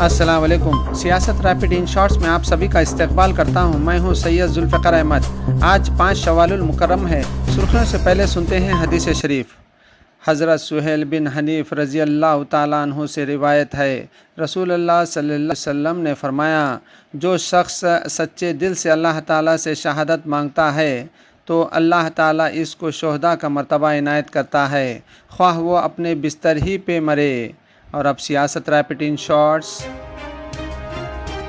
अस्सलाम वालेकुम। सियासत रैपिड इन शॉर्ट्स में आप सभी का इस्तकबाल करता हूँ। मैं हूँ सैयद जुल्फ़िकार अहमद। आज 5 शवालुल मुकर्रम है। सुर्खियों से पहले सुनते हैं हदीस शरीफ। हज़रत सुहेल बिन हनीफ रज़ी अल्लाह ताला अन्हु से रिवायत है, रसूलुल्लाह सल्लल्लाहु अलैहि वसल्लम ने फरमाया, जो शख्स सच्चे दिल से अल्लाह ताला से शहादत मांगता है तो अल्लाह ताला इसको शोहदा का मर्तबा इनायत करता है, ख्वाह वो अपने बिस्तर ही पे मरे। और अब सियासत रैपिड इन शॉर्ट्स।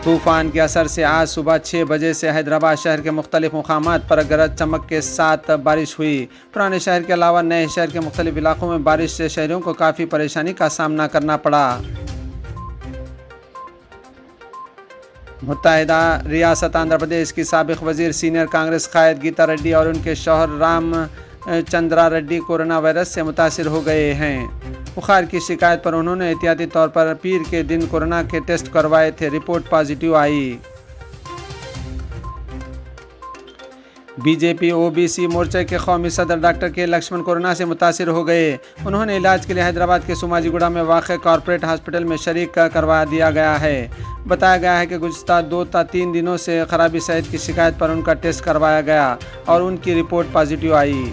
तूफ़ान के असर से आज सुबह 6 बजे से हैदराबाद शहर के मुख्तलिफ मुकामात पर गरज चमक के साथ बारिश हुई। पुराने शहर के अलावा नए शहर के मुख्तलिफ इलाकों में बारिश से शहरियों को काफ़ी परेशानी का सामना करना पड़ा। मुत्तहिदा रियासत आंध्र प्रदेश की साबिक वजीर सीनियर कांग्रेस कायद गीता रेड्डी और उनके शौहर राम चंद्रा रेड्डी कोरोना वायरस से मुतासिर हो गए हैं। बुखार की शिकायत पर उन्होंने एहतियाती तौर पर पीर के दिन कोरोना के टेस्ट करवाए थे, रिपोर्ट पॉजिटिव आई। बीजेपी ओबीसी मोर्चे के कौमी सदर डॉक्टर के लक्ष्मण कोरोना से मुतासिर हो गए। उन्होंने इलाज के लिए हैदराबाद के सोमाजीगुड़ा में वाक़ कॉरपोरेट हॉस्पिटल में शरीक करवा दिया गया है। बताया गया है कि गुज़श्ता 2-3 दिनों से ख़राबी सेहत की शिकायत पर उनका टेस्ट करवाया गया और उनकी रिपोर्ट पॉजिटिव आई।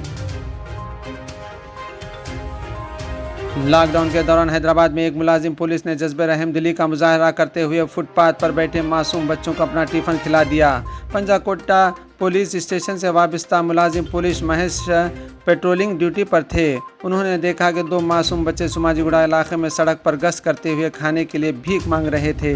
लॉकडाउन के दौरान हैदराबाद में एक मुलाजिम पुलिस ने जज्बे रहमदिली का मुजाहरा करते हुए फुटपाथ पर बैठे मासूम बच्चों को अपना टिफ़िन खिला दिया। पंजाकोटा पुलिस स्टेशन से वाबस्ता मुलाजिम पुलिस महेश पेट्रोलिंग ड्यूटी पर थे। उन्होंने देखा कि 2 मासूम बच्चे सोमाजीगुड़ा इलाके में सड़क पर गश्त करते हुए खाने के लिए भीख मांग रहे थे।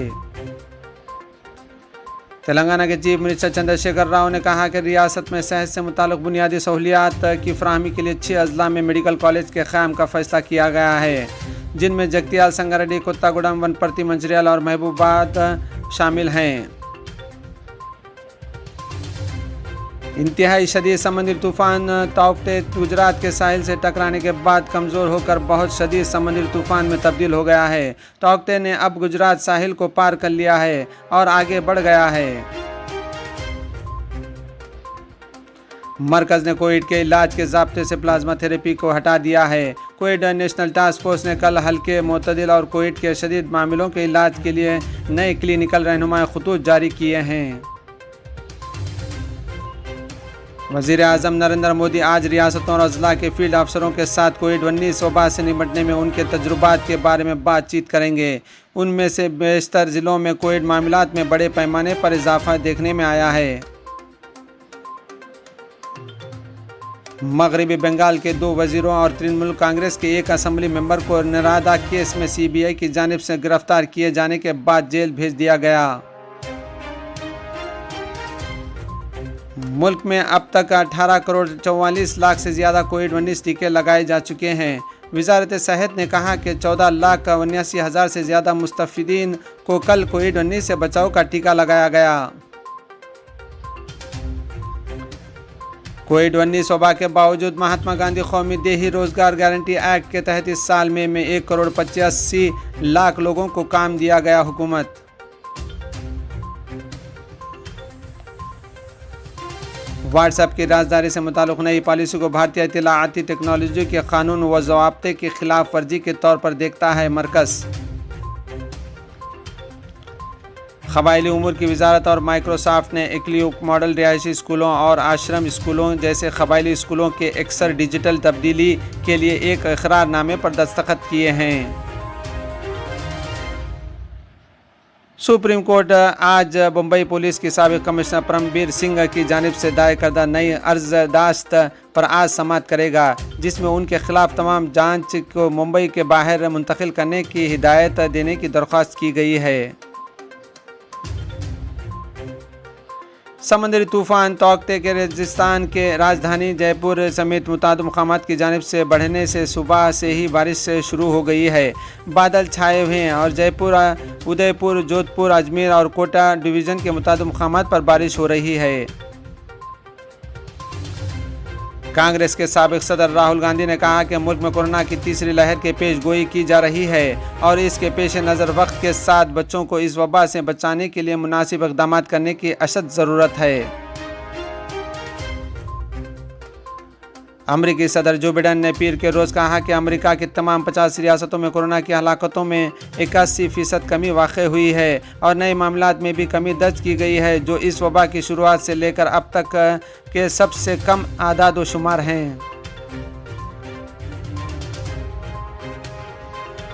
तेलंगाना के चीफ मिनिस्टर चंद्रशेखर राव ने कहा कि रियासत में सेहत से मुताल्लिक़ बुनियादी सहूलियात की फराहमी के लिए 6 अजला में मेडिकल कॉलेज के क़याम का फैसला किया गया है, जिनमें जगतियाल, संगारेड्डी, कोत्तागुडम, वनपर्ती, मंचिर्याल और महबूबाबाद शामिल हैं। इंतहाई शदीद समुद्री तूफ़ान तौक्ते गुजरात के साहिल से टकराने के बाद कमज़ोर होकर बहुत शदीद समुद्री तूफ़ान में तब्दील हो गया है। तौक्ते ने अब गुजरात साहिल को पार कर लिया है और आगे बढ़ गया है। मरकज़ ने कोविड के इलाज के ज़ाब्ते से प्लाज्मा थेरेपी को हटा दिया है। कोविड नेशनल टास्क फोर्स ने कल हल्के, मोतदिल और कोविड के शदीद मामलों के इलाज के लिए नए क्लिनिकल रहनुमाई खतूत जारी किए हैं। वज़ीर आज़म नरेंद्र मोदी आज रियासतों और अजला के फील्ड अफसरों के साथ कोविड-19 वबा से निपटने में उनके तजुर्बात के बारे में बातचीत करेंगे। उनमें से बेशतर ज़िलों में कोविड मामलात में बड़े पैमाने पर इजाफा देखने में आया है। मगरबी बंगाल के 2 वज़ीरों और तृणमूल कांग्रेस के 1 असम्बली मेंबर को नरादा केस में CBI की जानिब से गिरफ्तार किए जाने के बाद जेल भेज दिया गया। मुल्क में अब तक 18 करोड़ 44 लाख से ज़्यादा कोविड-19 टीके लगाए जा चुके हैं। वज़ारत सेहत ने कहा कि 14,79,000 से ज़्यादा मुस्तफ़ीदीन को कल कोविड-19 से बचाव का टीका लगाया गया। कोविड-19 वबा के बावजूद महात्मा गांधी कौमी देही रोज़गार गारंटी एक्ट के तहत इस साल में 1 करोड़ 85 लाख लोगों को काम दिया गया। हुकूमत व्हाट्सएप की राजदारी से मुताल्लिक़ नई पॉलिसी को भारतीय इत्तलाआती टेक्नोलॉजी के कानून व ज़वाब्ते की खिलाफ वर्जी के तौर पर देखता है मरकज़। क़बायली उमूर की वजारत और माइक्रोसॉफ्ट ने इक्लियूक मॉडल रिहायशी स्कूलों और आश्रम स्कूलों जैसे क़बायली स्कूलों के अक्सर डिजिटल तब्दीली के लिए एक इक़रारनामे पर दस्तखत किए हैं। सुप्रीम कोर्ट आज बम्बई पुलिस की साबिक़ कमिश्नर परमबीर सिंह की जानिब से दायर करदा नई अर्ज़दाश्त पर आज समाअत करेगा, जिसमें उनके ख़िलाफ़ तमाम जांच को मुंबई के बाहर मुंतकिल करने की हिदायत देने की दरख्वास्त की गई है। समुद्री तूफ़ान तौक्ते के राजस्थान के राजधानी जयपुर समेत मुताद मुकामात की जानिब से बढ़ने से सुबह से ही बारिश शुरू हो गई है। बादल छाए हुए हैं और जयपुर, उदयपुर, जोधपुर, अजमेर और कोटा डिवीज़न के मुताद मुकामात पर बारिश हो रही है। कांग्रेस के साबिक़ सदर राहुल गांधी ने कहा कि मुल्क में कोरोना की तीसरी लहर की पेशगोई की जा रही है और इसके पेश नज़र वक्त के साथ बच्चों को इस वबा से बचाने के लिए मुनासिब इक़दाम करने की अशद ज़रूरत है। अमरीकी सदर जो बिडेन ने पीर के रोज़ कहा कि अमेरिका की तमाम 50 रियासतों में कोरोना की हलाकतों में 81% कमी वाक़ हुई है और नए मामलात में भी कमी दर्ज की गई है, जो इस वबा की शुरुआत से लेकर अब तक के सबसे कम आदाद व शुमार हैं।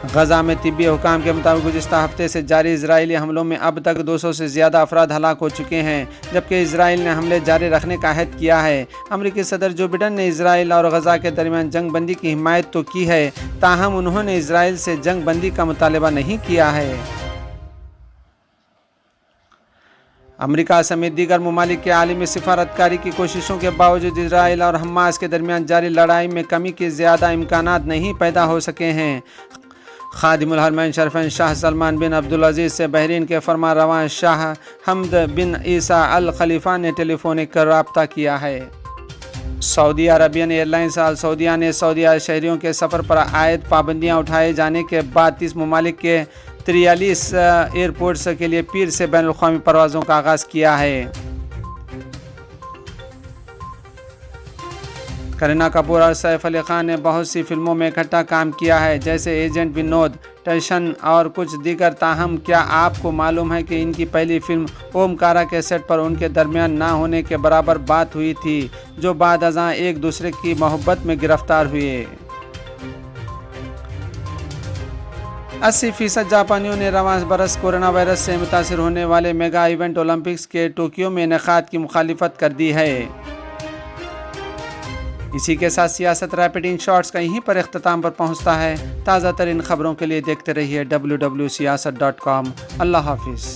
गजा में तिब्बी हुकाम के मुताबिक गुज़िश्ता हफ्ते से जारी इजरायली हमलों में अब तक 200 से ज़्यादा अफराद हलाक हो चुके हैं, जबकि इसराइल ने हमले जारी रखने का अहद किया है। अमरीकी सदर जो बिडेन ने इसराइल और गजा के दरमियान जंग बंदी की हिमायत तो की है, ताहम उन्होंने इसराइल से जंग बंदी का मुतालबा नहीं किया है। अमेरिका समेत दीगर ममालिक के आलमी सिफारतकारी की कोशिशों के बावजूद इसराइल और हमास के दरमियान जारी लड़ाई में कमी के ज़्यादा इम्कानात नहीं पैदा हो सके हैं। खादिमुल हरमैन शरफैन शाह सलमान बिन अब्दुल अजीज़ से बहरीन के फरमारवां शाह हमद बिन ईसा अल खलीफा ने टेलीफोनिक रब्ता किया है। सऊदी अरबियन एयरलाइंस अल सऊदिया ने सऊदी शहरियों के सफ़र पर आयद पाबंदियां उठाए जाने के बाद 30 ममालिक के 43 एयरपोर्ट्स के लिए पीर से बैनुल अक़वामी परवाज़ों का आगाज़ किया है। करीना कपूर और सैफ अली खान ने बहुत सी फिल्मों में इकट्ठा काम किया है, जैसे एजेंट विनोद, टशन और कुछ दीगर। ताहम क्या आपको मालूम है कि इनकी पहली फिल्म ओमकारा के सेट पर उनके दरमियान ना होने के बराबर बात हुई थी, जो बाद अज़ां एक दूसरे की मोहब्बत में गिरफ्तार हुए। 80% जापानियों ने रवां बरस कोरोना वायरस से मुतासिर होने वाले मेगा इवेंट ओलंपिक्स के टोक्यो में इनेकाद की मुखालिफत कर दी है। इसी के साथ सियासत रैपिड इन शॉर्ट्स का यहीं पर इख्तिताम पर पहुंचता है। ताज़ा तरीन खबरों के लिए देखते रहिए www.siyasat.com। अल्लाह हाफिज़।